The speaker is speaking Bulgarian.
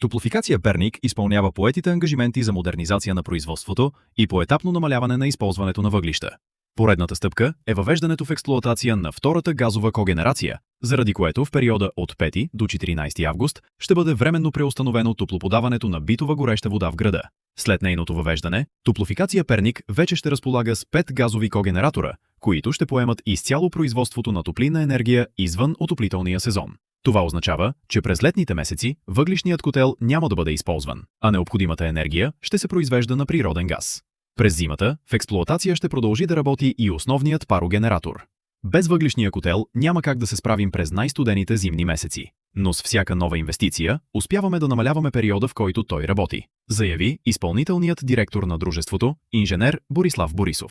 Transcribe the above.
Топлофикация Перник изпълнява поетите ангажименти за модернизация на производството и поетапно намаляване на използването на въглища. Поредната стъпка е въвеждането в експлоатация на втората газова когенерация, заради което в периода от 5 до 14 август ще бъде временно преустановено топлоподаването на битова гореща вода в града. След нейното въвеждане, Топлофикация Перник вече ще разполага с 5 газови когенератора, които ще поемат изцяло производството на топлинна енергия извън отоплителния сезон. Това означава, че през летните месеци въглищният котел няма да бъде използван, а необходимата енергия ще се произвежда на природен газ. През зимата в експлоатация ще продължи да работи и основният парогенератор. Без въглищния котел няма как да се справим през най-студените зимни месеци, но с всяка нова инвестиция успяваме да намаляваме периода, в който той работи, заяви изпълнителният директор на дружеството, инженер Борислав Борисов.